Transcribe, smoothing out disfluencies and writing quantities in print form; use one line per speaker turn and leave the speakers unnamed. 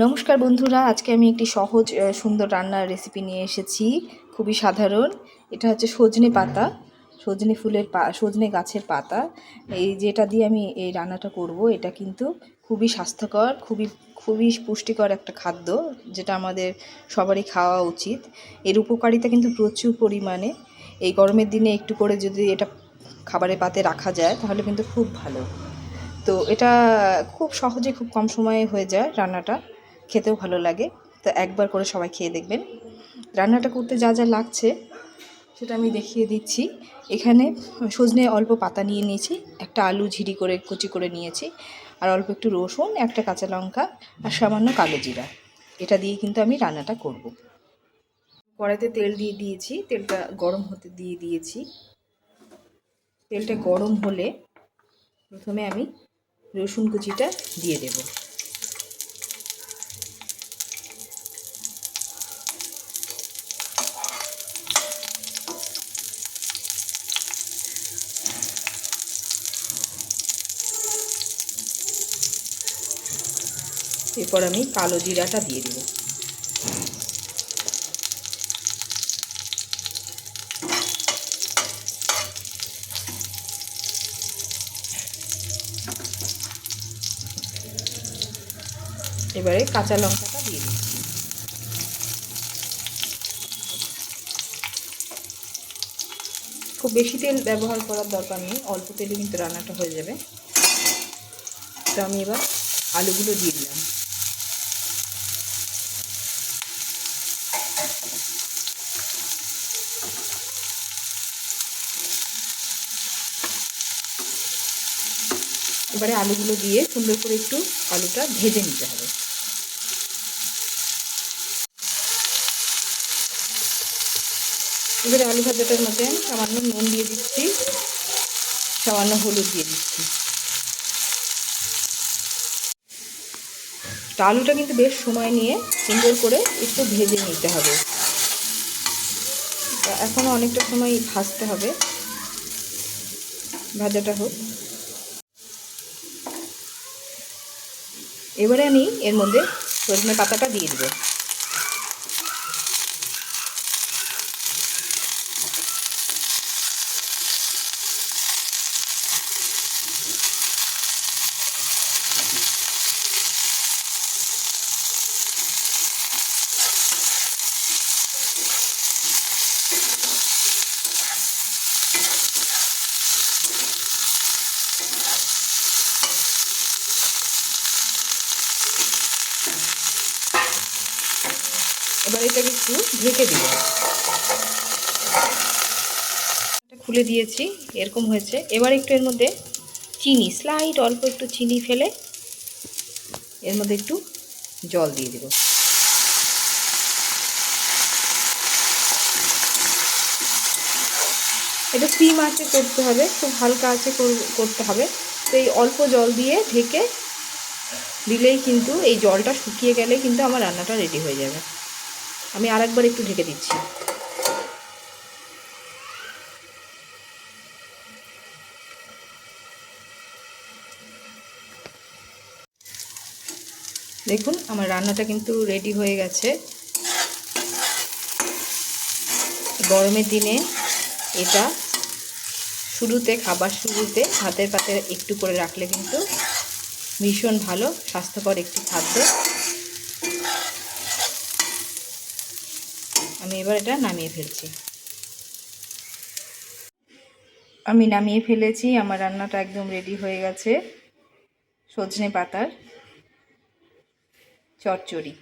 নমস্কার বন্ধুরা, আজকে আমি একটি সহজ সুন্দর রান্নার রেসিপি নিয়ে এসেছি। খুবই সাধারণ। এটা হচ্ছে সজনে পাতা, সজনে গাছের পাতা। এই যেটা দিয়ে আমি এই রান্নাটা করব, এটা কিন্তু খুবই স্বাস্থ্যকর, খুবই পুষ্টিকর একটা খাদ্য, যেটা আমাদের সবারই খাওয়া উচিত। এর উপকারিতা কিন্তু প্রচুর পরিমাণে। এই গরমের দিনে একটু করে যদি এটা খাবারের পাতে রাখা যায় তাহলে কিন্তু খুব ভালো। তো এটা খুব সহজে, খুব কম সময়ে হয়ে যায় রান্নাটা, খেতেও ভালো লাগে। তো একবার করে সবাই খেয়ে দেখবেন। রান্নাটা করতে যা যা লাগছে সেটা আমি দেখিয়ে দিচ্ছি। এখানে সজনে অল্প পাতা নিয়ে নিয়েছি, একটা আলু ঝিরি করে কুচি করে নিয়েছি, আর অল্প একটু রসুন, একটা কাঁচা লঙ্কা, আর সামান্য কালো জিরা। এটা দিয়ে কিন্তু আমি রান্নাটা করব। কড়াইতে তেল দিয়ে দিয়েছি, তেলটা গরম হতে দিয়ে দিয়েছি। তেলটা গরম হলে প্রথমে আমি রসুন কুচিটা দিয়ে দেব। এরপর আমি কালো জিরাটা দিয়ে দেব। এবারে কাঁচা লঙ্কাটা দিয়ে দিচ্ছি। খুব বেশি তেল ব্যবহার করার দরকার নেই, অল্প তেলে কিন্তু রান্নাটা হয়ে যাবে। তো আমি এবার আলুগুলো দিয়ে দিলাম। এবারে আলুগুলো দিয়ে সুন্দর করে একটু আলুটা ভেজে নিতে হবে। এবারে আলু ভাজাটার মধ্যে সামান্য নুন দিয়ে দিচ্ছি, সামান্য হলুদ দিয়ে দিচ্ছি। আলুটা কিন্তু বেশ সময় নিয়ে সুন্দর করে একটু ভেজে নিতে হবে। এখনও অনেকটা সময় ভাজতে হবে, ভাজাটা হোক। এবারে আমি এর মধ্যে সজনে পাতাটা দিয়ে দেবো। এবার এটাকে একটু ঢেকে দিব। খুলে দিয়েছি, এরকম হয়েছে। এবার একটু এর মধ্যে চিনি, স্লাইড অল্প একটু চিনি ফেলে এর মধ্যে একটু জল দিয়ে দেব। এটা সিম আঁচে করতে হবে, খুব হালকা আঁচে করতে হবে। তো এই অল্প জল দিয়ে ঢেকে দিলেই কিন্তু, এই জলটা শুকিয়ে গেলে কিন্তু আমার রান্নাটা রেডি হয়ে যাবে। আমি আরেকবার একটু ঢেকে দিচ্ছি। দেখুন আমার রান্নাটা কিন্তু রেডি হয়ে গেছে। গরমের দিনে এটা খাবার শুরুতে ভাতের পাতে একটু করে রাখলে কিন্তু ভীষণ ভালো, স্বাস্থ্যকর একটি খাদ্য। আমি এবার এটা নামিয়ে ফেলছি। আমি নামিয়ে ফেলেছি, আমার রান্নাটা একদম রেডি হয়ে গেছে। সজনে পাতার চচ্চড়ি।